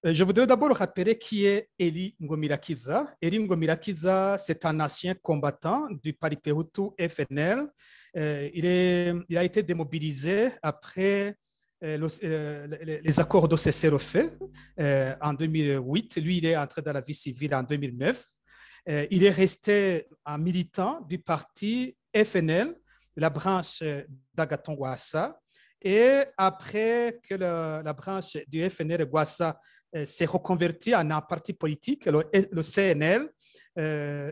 Je voudrais d'abord rappeler qui est Eli Ngomirakiza. Eli Ngomirakiza, c'est un ancien combattant du Paripeutu FNL. Il a été démobilisé après les accords de cessez-le-feu en 2008. Lui, il est entré dans la vie civile en 2009. Il est resté un militant du parti FNL, la branche d'Agathon Rwasa. Et après que la branche du FNL Rwasa s'est reconvertie en un parti politique, le CNL,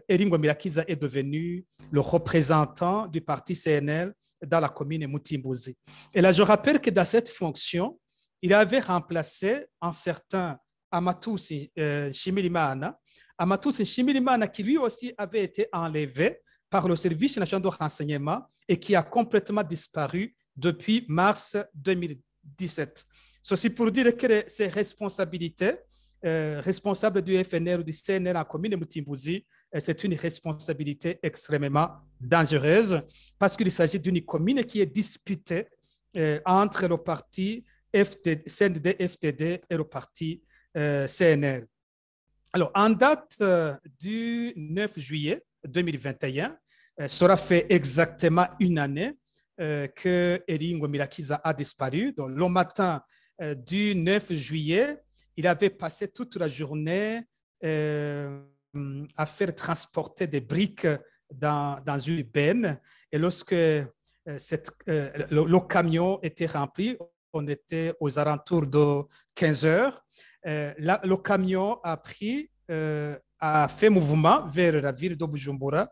Eli Ngomirakiza est devenu le représentant du parti CNL dans la commune Mutimbuzi. Et là, je rappelle que dans cette fonction, il avait remplacé un certain Amatusi Shimirimana. Amatusi Shimirimana, qui lui aussi avait été enlevé par le service national de renseignement et qui a complètement disparu depuis mars 2017. Ceci pour dire que ses responsabilités, responsable du FNL ou du CNL en commune de Mutimbuzi, c'est une responsabilité extrêmement dangereuse parce qu'il s'agit d'une commune qui est disputée entre le parti CNDD-FTD et le parti CNL. Alors, en date du 9 juillet 2021, sera fait exactement une année que Eli Ngomirakiza a disparu. Donc, le matin du 9 juillet, il avait passé toute la journée à faire transporter des briques dans une benne. Et lorsque le camion était rempli, on était aux alentours de 15 heures, le camion a fait mouvement vers la ville de Bujumbura,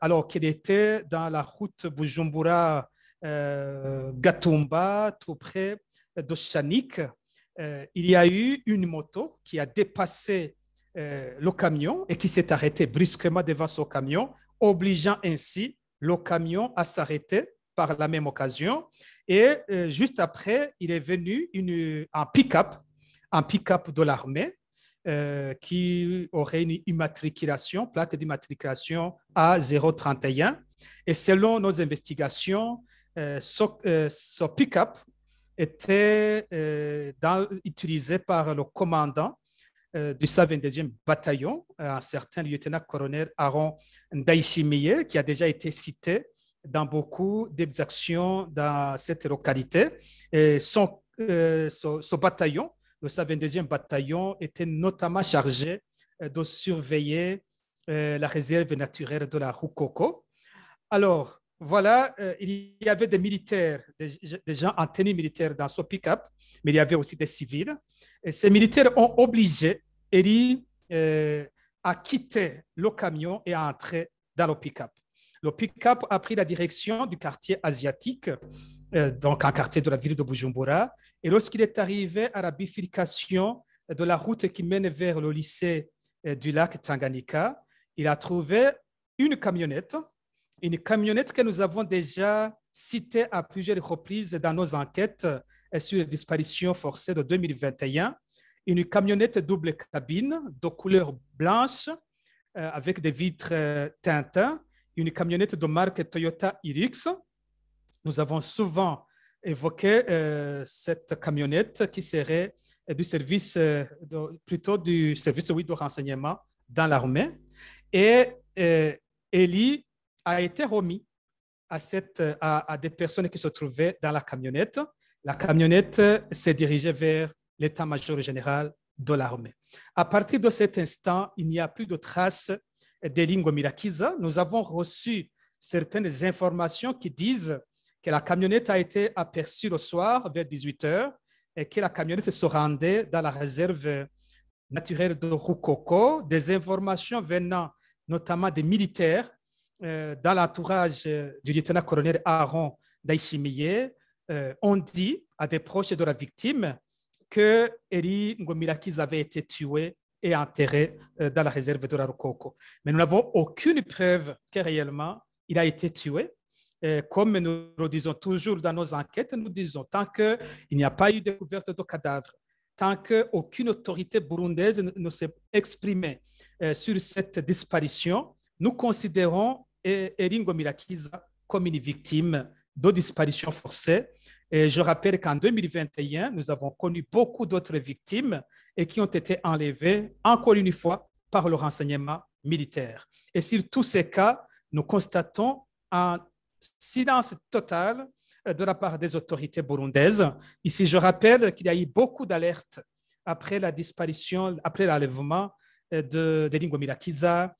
alors qu'il était dans la route Bujumbura-Gatumba, tout près de Chanik. Il y a eu une moto qui a dépassé le camion et qui s'est arrêtée brusquement devant ce camion, obligeant ainsi le camion à s'arrêter par la même occasion. Et juste après, il est venu un pick-up de l'armée qui aurait une immatriculation, plaque d'immatriculation A031. Et selon nos investigations, ce pick-up était utilisé par le commandant du 122e bataillon, un certain lieutenant-colonel Aaron Ndaishimiye, qui a déjà été cité dans beaucoup d'exactions dans cette localité. Et ce bataillon, le 122e bataillon, était notamment chargé de surveiller la réserve naturelle de la Rukoko. Alors, voilà, il y avait des militaires, des gens en tenue militaire dans ce pick-up, mais il y avait aussi des civils. Et ces militaires ont obligé Eli à quitter le camion et à entrer dans le pick-up. Le pick-up a pris la direction du quartier asiatique, donc un quartier de la ville de Bujumbura. Et lorsqu'il est arrivé à la bifurcation de la route qui mène vers le lycée du lac Tanganyika, il a trouvé une camionnette que nous avons déjà citée à plusieurs reprises dans nos enquêtes sur les disparitions forcées de 2021. Une camionnette double cabine de couleur blanche avec des vitres teintées, une camionnette de marque Toyota Hilux. Nous avons souvent évoqué cette camionnette qui serait du service, plutôt du service de renseignement dans l'armée. Et Eli a été remis à des personnes qui se trouvaient dans la camionnette. La camionnette s'est dirigée vers l'état-major général de l'armée. À partir de cet instant, il n'y a plus de traces d'Eli Ngomirakiza. Nous avons reçu certaines informations qui disent que la camionnette a été aperçue le soir vers 18 heures et que la camionnette se rendait dans la réserve naturelle de Rukoko. Des informations venant notamment des militaires dans l'entourage du lieutenant-colonel Aaron Ndaishimiye ont dit à des proches de la victime que Eli Ngomirakiza avait été tué et enterré dans la réserve de la Rukoko. Mais nous n'avons aucune preuve que réellement il a été tué. Comme nous le disons toujours dans nos enquêtes, nous disons tant qu'il n'y a pas eu de découverte de cadavre, tant qu'aucune autorité burundaise ne s'est exprimée sur cette disparition, nous considérons Eli Ngomirakiza comme une victime de disparition forcée. Et je rappelle qu'en 2021, nous avons connu beaucoup d'autres victimes et qui ont été enlevées, encore une fois, par le renseignement militaire. Et sur tous ces cas, nous constatons un silence total de la part des autorités burundaises. Ici, je rappelle qu'il y a eu beaucoup d'alertes après la disparition, après l'enlèvement de Lingomila Kiza.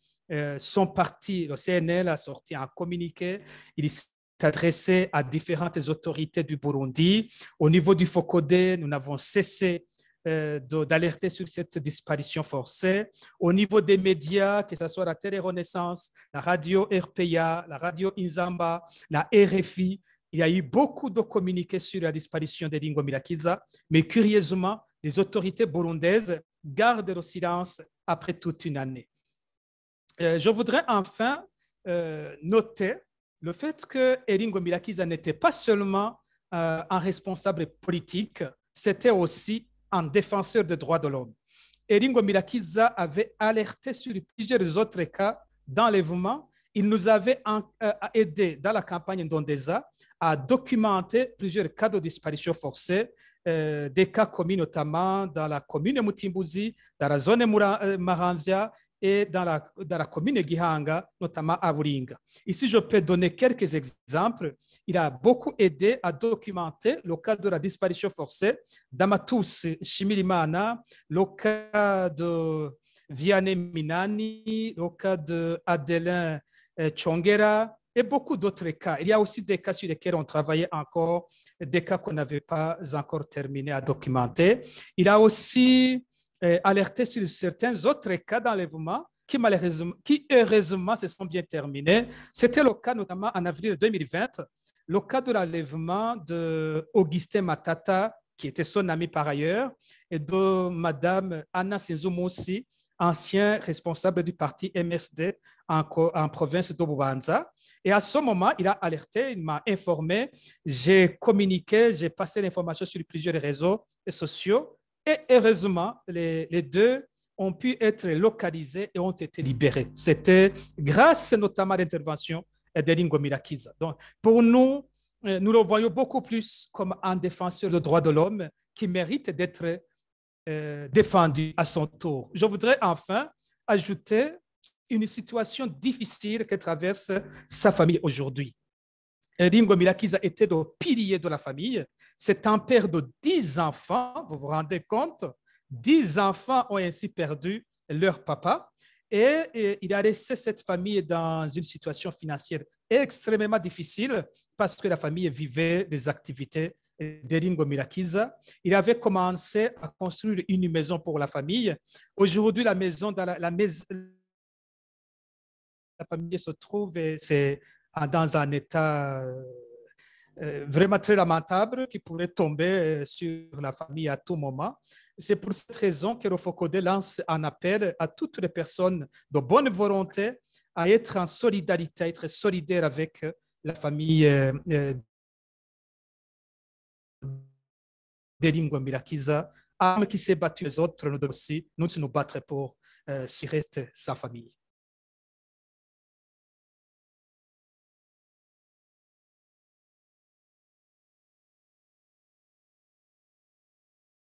Son parti, le CNL, a sorti un communiqué. Il s'est adressé à différentes autorités du Burundi. Au niveau du FOCODE, nous n'avons cessé d'alerter sur cette disparition forcée. Au niveau des médias, que ce soit la Télé Renaissance, la radio RPA, la radio Inzamba, la RFI, il y a eu beaucoup de communiqués sur la disparition de Lingomila Kiza, mais curieusement, les autorités burundaises gardent le silence après toute une année. Je voudrais enfin noter le fait que Lingomila Kiza n'était pas seulement un responsable politique, c'était aussi un défenseur des droits de l'homme. Lingomila Kiza avait alerté sur plusieurs autres cas d'enlèvement. Il nous avait aidé dans la campagne Ndondeza à documenter plusieurs cas de disparition forcée, des cas commis notamment dans la commune Mutimbuzi, dans la zone Maranvia et dans la commune Gihanga, notamment à Buringa. Ici, je peux donner quelques exemples. Il a beaucoup aidé à documenter le cas de la disparition forcée d'Amatus Shimirimana, le cas de Vianney Minani, le cas d'Adelin Chongera et beaucoup d'autres cas. Il y a aussi des cas sur lesquels on travaillait encore, des cas qu'on n'avait pas encore terminé à documenter. Il a aussi alerté sur certains autres cas d'enlèvement qui heureusement se sont bien terminés. C'était le cas notamment en avril 2020, le cas de l'enlèvement d'Augustin Matata, qui était son ami par ailleurs, et de Madame Anna Senzumosi, ancien responsable du parti MSD en province de Bubanza. Et à ce moment, il a alerté, il m'a informé, j'ai communiqué, j'ai passé l'information sur plusieurs réseaux sociaux et heureusement, les deux ont pu être localisés et ont été libérés. C'était grâce notamment à l'intervention de Lingomila Kiza. Donc, pour nous, nous le voyons beaucoup plus comme un défenseur des droits de l'homme qui mérite d'être défendu à son tour. Je voudrais enfin ajouter une situation difficile que traverse sa famille aujourd'hui. Lingomila Kiza était le pilier de la famille. C'est un père de 10 enfants, vous vous rendez compte? 10 enfants ont ainsi perdu leur papa et il a laissé cette famille dans une situation financière extrêmement difficile parce que la famille vivait des activités de Lingomila Kiza. Il avait commencé à construire une maison pour la famille. Aujourd'hui, la famille se trouve dans un état vraiment très lamentable qui pourrait tomber sur la famille à tout moment. C'est pour cette raison que le FOCODE lance un appel à toutes les personnes de bonne volonté à être en solidarité, à être solidaire avec la famille de Lingomila Kiza, qui s'est battu les autres, nous devons aussi nous battre pour s'y rester sa famille.